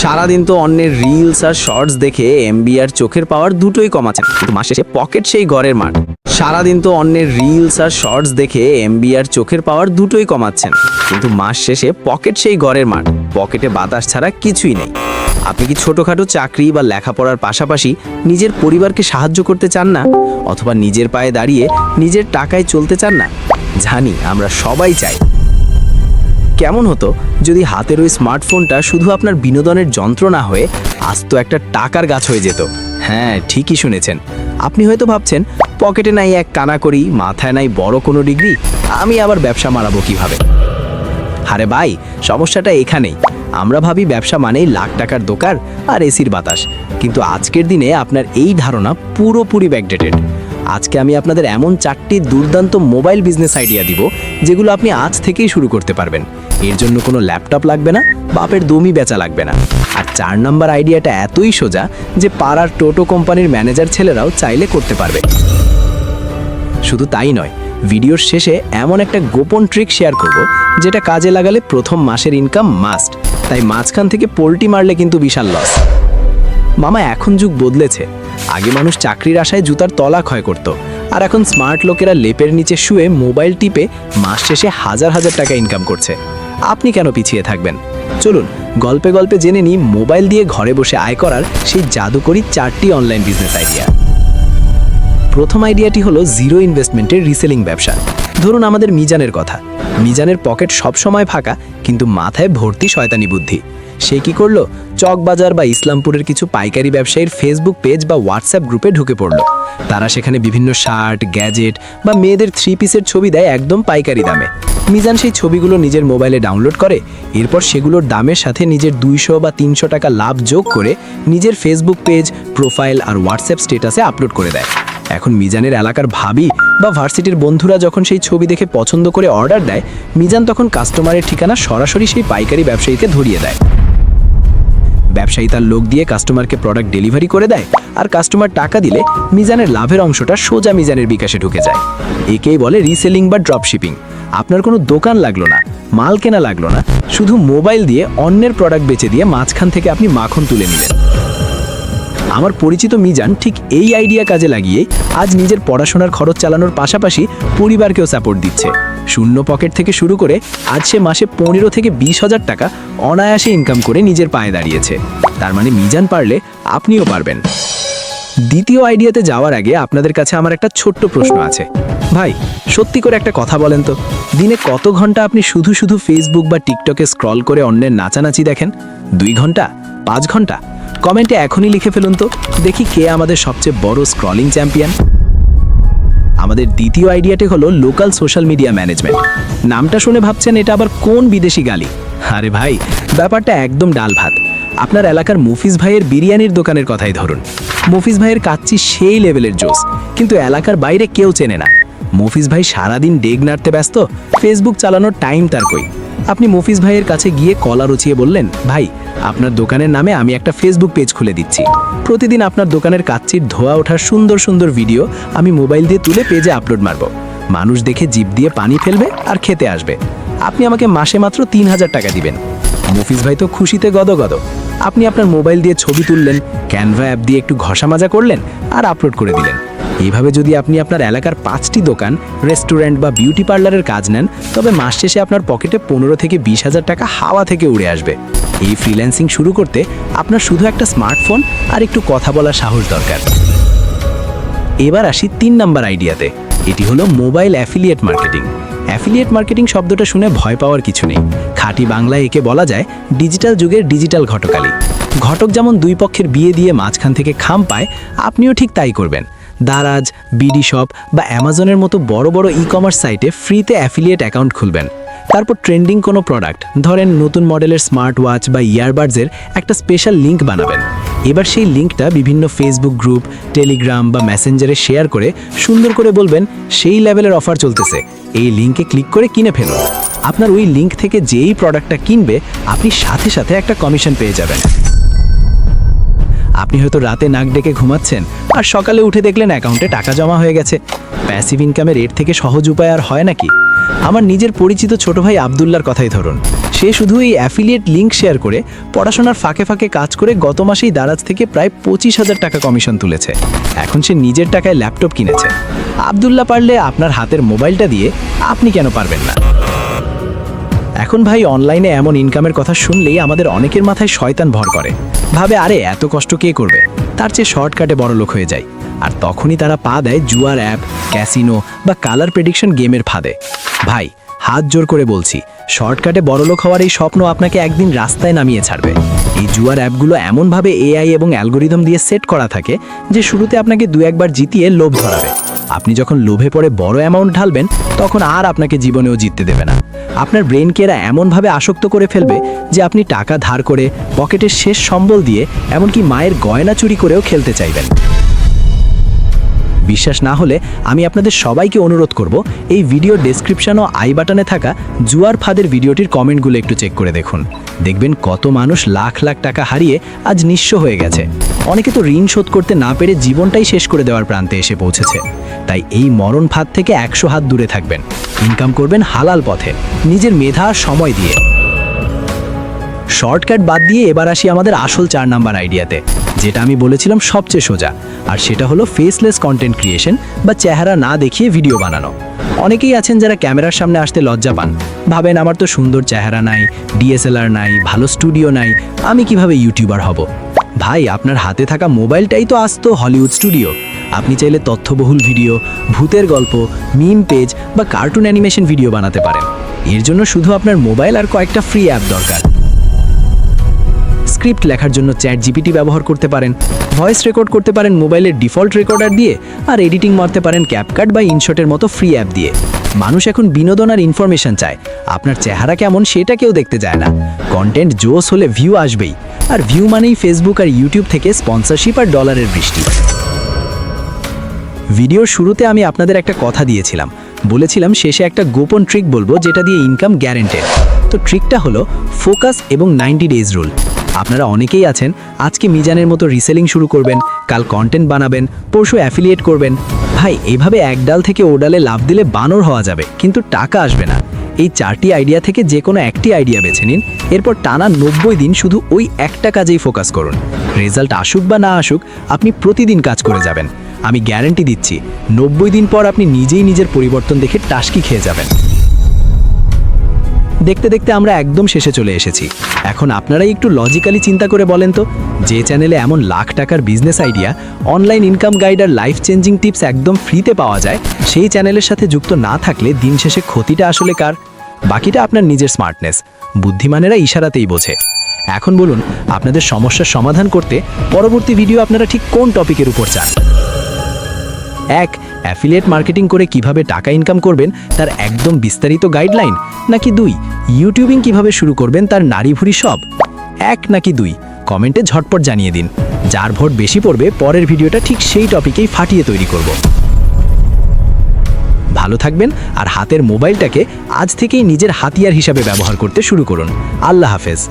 সারাদিন তো অন্যের রিলস আর শর্টস দেখে এমবি আর চোখের পাওয়ার দুটোই কমাচ্ছেন, কিন্তু মাস শেষে পকেট সেই ঘরের মাঠ। সারাদিন তো অন্যের রিলস আর শর্টস দেখে এমবি আর চোখের পাওয়ার দুটোই কমাচ্ছেন, কিন্তু মাস শেষে পকেট সেই ঘরের মাঠ। পকেটে বাতাস ছাড়া কিছুই নেই। আপনি কি ছোটখাটো চাকরি বা লেখাপড়ার পাশাপাশি নিজের পরিবারকে সাহায্য করতে চান না, অথবা নিজের পায়ে দাঁড়িয়ে নিজের টাকায় চলতে চান না? জানি আমরা সবাই চাই। কেমন হতো যদি হাতের ওই স্মার্টফোনটা শুধু আপনার বিনোদনের যন্ত্র না হয়ে আস্ত একটা টাকার গাছ হয়ে যেত? হ্যাঁ, ঠিকই শুনেছেন। আপনি হয়তো ভাবছেন, পকেটে নাই এক কানাকড়ি, মাথায় নাই বড় কোনো ডিগ্রি, আমি আবার ব্যবসা মারাবো কিভাবে? আরে ভাই, সমস্যাটা এখানেই। আমরা ভাবি ব্যবসা মানেই লাখ টাকার দোকান আর এসির বাতাস, কিন্তু আজকের দিনে আপনার এই ধারণা পুরোপুরি ব্যাকডেটেড। আজকে আমি আপনাদের এমন 4টি দুর্দান্ত মোবাইল বিজনেস আইডিয়া দিব, যেগুলো আপনি আজ থেকেই শুরু করতে পারবেন। এর জন্য কোনো ল্যাপটপ লাগবে না, বাপের দমই বেচা লাগবে না। আর 4 নম্বর আইডিয়াটা এতই সোজা যে পাড়ার টোটো কোম্পানির ম্যানেজার ছেলেরাও চাইলে করতে পারবে। শুধু তাই নয়, ভিডিওর শেষে এমন একটা গোপন ট্রিক শেয়ার করব, যেটা কাজে লাগালে প্রথম মাসের ইনকাম মাস্ট। তাই মাঝখান থেকে পোল্টি মারলে কিন্তু বিশাল লস। মামা, এখন যুগ বদলেছে। আগে মানুষ চাকরির আশায় জুতার তলা ক্ষয় করত, আর এখন স্মার্ট লোকেরা লেপের নিচে শুয়ে মোবাইল টিপে মাস শেষে হাজার হাজার টাকা ইনকাম করছে। আপনি কেন পিছিয়ে থাকবেন? চলুন গল্পে গল্পে জেনে নিই মোবাইল দিয়ে ঘরে বসে আয় করার সেই জাদুকরি 4টি অনলাইন বিজনেস আইডিয়া। প্রথম আইডিয়াটি হলো জিরো ইনভেস্টমেন্টের রিসেলিং ব্যবসা। ধরুন আমাদের মিজানের কথা। মিজানের পকেট সব সময় ফাঁকা, কিন্তু মাথায় ভর্তি শয়তানি বুদ্ধি। সে কি করলো? চকবাজার বা ইসলামপুরের কিছু পাইকারি ব্যবসায়ীর ফেসবুক পেজ বা হোয়াটসঅ্যাপ গ্রুপে ঢুকে পড়লো। তারা সেখানে বিভিন্ন শার্ট, গ্যাজেট বা মেয়েদের 3 পিসের ছবি দেয় একদম পাইকারি দামে। মিজান সেই ছবিগুলো নিজের মোবাইলে ডাউনলোড করে, এরপর সেগুলোর দামের সাথে নিজের 200 বা 300 টাকা লাভ যোগ করে নিজের ফেসবুক পেজ, প্রোফাইল আর হোয়াটসঅ্যাপ স্ট্যাটাসে আপলোড করে দেয়। এখন মিজানের এলাকার ভাবি বা ভার্সিটির বন্ধুরা যখন সেই ছবি দেখে পছন্দ করে অর্ডার দেয়, মিজান তখন কাস্টমারের ঠিকানা সরাসরি সেই পাইকারি ব্যবসায়ীকে ধরিয়ে দেয়। ব্যবসায়ী তার লোক দিয়ে কাস্টমারকে প্রোডাক্ট ডেলিভারি করে দেয়, আর কাস্টমার টাকা দিলে মিজানের লাভের অংশটা সোজা মিজানের বিকাশে ঢুকে যায়। একেই বলে রিসেলিং বা ড্রপ শিপিং। আপনার কোনো দোকান লাগলো না, মাল কেনা লাগলো না, শুধু মোবাইল দিয়ে অন্যের প্রোডাক্ট বেচে দিয়ে মাঝখান থেকে আপনি মাখন তুলে নিলেন। আমার পরিচিত মিজান ঠিক এই আইডিয়া কাজে লাগিয়ে আজ নিজের পড়াশোনার খরচ চালানোর পাশাপাশি পরিবারকেও সাপোর্ট দিচ্ছে। শূন্য পকেট থেকে শুরু করে আজ সে মাসে 15 থেকে 20 হাজার টাকা অনায়াসে ইনকাম করে নিজের পায়ে দাঁড়িয়েছে। তার মানে মিজান পারলে আপনিও পারবেন। দ্বিতীয় আইডিয়াতে যাওয়ার আগে আপনাদের কাছে আমার একটা ছোট্ট প্রশ্ন আছে। ভাই, সত্যি করে একটা কথা বলেন তো, দিনে কত ঘন্টা আপনি শুধু শুধু ফেসবুক বা টিকটকে স্ক্রল করে অন্যের নাচানাচি দেখেন? 2 ঘন্টা? 5 ঘন্টা? কমেন্টে এখনই লিখে ফেলুন তো, দেখি কে আমাদের সবচেয়ে বড় স্ক্রলিং চ্যাম্পিয়ন। আমাদের দ্বিতীয় আইডিয়াটি হলো লোকাল সোশ্যাল মিডিয়া ম্যানেজমেন্ট। নামটা শুনে ভাবছেন এটা আবার কোন বিদেশি গালি? আরে ভাই, ব্যাপারটা একদম ডাল ভাত। আপনার এলাকার মফিজ ভাইয়ের বিরিয়ানির দোকানের কথাই ধরুন। মফিজ ভাইয়ের কাচ্চি সেই লেভেলের জোস, কিন্তু এলাকার বাইরে কেউ চেনে না। মফিজ ভাই সারাদিন ডেগ নাড়তে ব্যস্ত, ফেসবুক চালানোর টাইম তার কই। আপনি মফিজ ভাইয়ের কাছে গিয়ে কলা রুচিয়ে বললেন, ভাই, আপনার দোকানের নামে আমি একটা ফেসবুক পেজ খুলে দিচ্ছি। প্রতিদিন আপনার দোকানের কাচ্চির ধোয়া ওঠার সুন্দর সুন্দর ভিডিও আমি মোবাইল দিয়ে তুলে পেজে আপলোড মারব। মানুষ দেখে জিভ দিয়ে পানি ফেলবে আর খেতে আসবে। আপনি আমাকে মাসে মাত্র 3000 টাকা দিবেন। মফিজ ভাই তো খুশিতে গদগদ। আপনি আপনার মোবাইল দিয়ে ছবি তুললেন, ক্যানভা অ্যাপ দিয়ে একটু ঘষা মাজা করলেন আর আপলোড করে দিলেন। এইভাবে যদি আপনি আপনার এলাকার 5টি দোকান, রেস্টুরেন্ট বা বিউটি পার্লারের কাজ নেন, তবে মাস শেষে আপনার পকেটে 15 থেকে 20 হাজার টাকা হাওয়া থেকে উড়ে আসবে। এই ফ্রিল্যান্সিং শুরু করতে আপনার শুধু একটা স্মার্টফোন আর একটু কথা বলার সাহস দরকার। এবার আসি 3 নম্বর আইডিয়াতে। এটি হলো mobile affiliate marketing. Affiliate marketing শব্দটা শুনে ভয় পাওয়ার কিছু নেই। খাঁটি বাংলায় একে বলা যায় ডিজিটাল যুগের ডিজিটাল ঘটকালি। ঘটক যেমন 2 পক্ষের বিয়ে দিয়ে মাঝখান থেকে খাম পায়, আপনিও ঠিক তাই করবেন। দারাজ, বিডি শপ বা অ্যামাজনের মতো বড় বড় ই-কমার্স সাইটে ফ্রিতে অ্যাফিলিয়েট অ্যাকাউন্ট খুলবেন। তারপর ট্রেন্ডিং কোনো প্রোডাক্ট, ধরেন নতুন মডেলের স্মার্ট ওয়াচ বা ইয়ারবাডসের একটা স্পেশাল লিঙ্ক বানাবেন। এবার সেই লিঙ্কটা বিভিন্ন ফেসবুক গ্রুপ, টেলিগ্রাম বা মেসেঞ্জারে শেয়ার করে সুন্দর করে বলবেন, সেই লেভেলের অফার চলতেছে, এই লিঙ্কে ক্লিক করে কিনে ফেলুন। আপনার ওই লিঙ্ক থেকে যেই প্রোডাক্টটা কিনবে, আপনি সাথে সাথে একটা কমিশন পেয়ে যাবেন। আপনি হয়তো রাতে নাক ডেকে ঘুমাচ্ছেন আর সকালে উঠে দেখলেন অ্যাকাউন্টে টাকা জমা হয়ে গেছে। প্যাসিভ ইনকামের এর থেকে সহজ উপায় আর হয় নাকি? আমার নিজের পরিচিত ছোট ভাই আব্দুল্লার কথাই ধরুন। সে শুধু এই অ্যাফিলিয়েট লিঙ্ক শেয়ার করে পড়াশোনার ফাঁকে ফাঁকে কাজ করে গত মাসেই দারাজ থেকে প্রায় 25,000 টাকা কমিশন তুলেছে। এখন সে নিজের টাকায় ল্যাপটপ কিনেছে। আব্দুল্লাহ পারলে আপনার হাতের মোবাইলটা দিয়ে আপনি কেন পারবেন না? এখন ভাই অনলাইনে এমন ইনকামের কথা শুনলেই আমাদের অনেকের মাথায় শয়তান ভর করে, ভাবে আরে এত কষ্ট কে করবে, তার চেয়ে শর্টকাটে বড়লোক হয়ে যায়। আর তখনই তারা পা দেয় জুয়ার অ্যাপ, ক্যাসিনো বা কালার প্রেডিকশন গেমের ফাঁদে। ভাই হাত জোর করে বলছি, শর্টকাটে বড়লোক হওয়ার এই স্বপ্ন আপনাকে একদিন রাস্তায় নামিয়ে ছাড়বে। এই জুয়ার অ্যাপগুলো এমনভাবে এআই এবং অ্যালগোরিদম দিয়ে সেট করা থাকে যে শুরুতে আপনাকে 2-1 বার জিতিয়ে লোভ ধরাবে। আপনি যখন লোভে পড়ে বড় অ্যামাউন্ট ঢালবেন তখন আর আপনাকে জীবনেও জিততে দেবে না। আপনার ব্রেনকে এরা এমনভাবে আসক্ত করে ফেলবে যে আপনি টাকা ধার করে পকেটের শেষ সম্বল দিয়ে এমনকি মায়ের গয়না চুরি করেও খেলতে চাইবেন। বিশ্বাস না হলে আমি আপনাদের সবাইকে অনুরোধ করব, এই ভিডিও ডেসক্রিপশন ও আই বাটনে থাকা জুয়ার ফাঁদের ভিডিওটির কমেন্টগুলো একটু চেক করে দেখুন। দেখবেন কত মানুষ লাখ লাখ টাকা হারিয়ে আজ নিঃস্ব হয়ে গেছে। অনেকে তো ঋণ শোধ করতে না পেরে জীবনটাই শেষ করে দেওয়ার প্রান্তে এসে পৌঁছেছে। তাই এই মরণ ফাঁদ থেকে 100 হাত দূরে থাকবেন। ইনকাম করবেন হালাল পথে, নিজের মেধা আর সময় দিয়ে। শর্টকাট বাদ দিয়ে এবার আসি আমাদের আসল 4 নাম্বার আইডিয়াতে, যেটা আমি বলেছিলাম সবচেয়ে সোজা। আর সেটা হলো ফেসলেস কন্টেন্ট ক্রিয়েশন বা চেহারা না দেখিয়ে ভিডিও বানানো। অনেকেই আছেন যারা ক্যামেরার সামনে আসতে লজ্জা পান, ভাবেন আমার তো সুন্দর চেহারা নাই, ডিএসএলআর নাই, ভালো স্টুডিও নাই, আমি কিভাবে ইউটিউবার হব। ভাই আপনার হাতে থাকা মোবাইলটাই তো আসতো হলিউড স্টুডিও। আপনি চাইলে তথ্যবহুল ভিডিও, ভূতের গল্প, মিম পেজ বা কার্টুন অ্যানিমেশন ভিডিও বানাতে পারেন। এর জন্য শুধু আপনার মোবাইল আর কয়েকটা ফ্রি অ্যাপ দরকার। স্ক্রিপ্ট লেখার জন্য চ্যাট জিপিটি ব্যবহার করতে পারেন, ভয়েস রেকর্ড করতে পারেন মোবাইলের ডিফল্ট রেকর্ডার দিয়ে, আর এডিটিং মারতে পারেন ক্যাপকাট বা ইনশটের মতো ফ্রি অ্যাপ দিয়ে। মানুষ এখন বিনোদন আর ইনফরমেশন চায়, আপনার চেহারা কেমন সেটা কেউ দেখতে যায় না। কন্টেন্ট জোস হলে ভিউ আসবেই, আর ভিউ মানেই ফেসবুক আর ইউটিউব থেকে স্পন্সরশিপ আর ডলারের বৃষ্টি। ভিডিওর শুরুতে আমি আপনাদের একটা কথা দিয়েছিলাম, বলেছিলাম শেষে একটা গোপন ট্রিক বলবো যেটা দিয়ে ইনকাম গ্যারেন্টেড। তো ট্রিকটা হলো ফোকাস এবং 90 ডেজ রুল। আপনারা অনেকেই আছেন আজকে মিজানের মতো রিসেলিং শুরু করবেন, কাল কন্টেন্ট বানাবেন, পরশু অ্যাফিলিয়েট করবেন। ভাই এইভাবে এক ডাল থেকে ও ডালে লাফ দিলে বানর হওয়া যাবে, কিন্তু টাকা আসবে না। এই 4টি আইডিয়া থেকে যে কোনো একটি আইডিয়া বেছে নিন, এরপর টানা 90 দিন শুধু ওই একটা কাজেই ফোকাস করুন। রেজাল্ট আসুক বা না আসুক, আপনি প্রতিদিন কাজ করে যাবেন। আমি গ্যারান্টি দিচ্ছি 90 দিন পর আপনি নিজেই নিজের পরিবর্তন দেখে টাসকি খেয়ে যাবেন। দেখতে দেখতে আমরা একদম শেষে চলে এসেছি। এখন আপনারাই একটু লজিক্যালি চিন্তা করে বলেন তো, যে চ্যানেলে এমন লাখ টাকার business idea, online income guide আর লাইফ চেঞ্জিং টিপস একদম ফ্রিতে পাওয়া যায়, সেই চ্যানেলের সাথে যুক্ত না থাকলে দিন শেষে ক্ষতিটা আসলে কার? বাকিটা আপনার নিজের স্মার্টনেস। বুদ্ধিমানেরা ইশারাতেই বোঝে। এখন বলুন, আপনাদের সমস্যার সমাধান করতে পরবর্তী ভিডিও আপনারা ঠিক কোন টপিকের উপর চান? 1. অ্যাফিলিয়েট মার্কেটিং করে কিভাবে টাকা ইনকাম করবেন তার একদম বিস্তারিত গাইডলাইন, নাকি 2. ইউটিউবিং কিভাবে শুরু করবেন তার নাড়িভুড়ি সব? 1 নাকি 2 কমেন্টে ঝটপট জানিয়ে দিন। যার ভোট বেশি পড়বে পরের ভিডিওটা ঠিক সেই টপিকেই ফাটিয়ে তৈরি করব। ভালো থাকবেন আর হাতের মোবাইলটাকে আজ থেকেই নিজের হাতিয়ার হিসাবে ব্যবহার করতে শুরু করুন। আল্লাহ হাফেজ।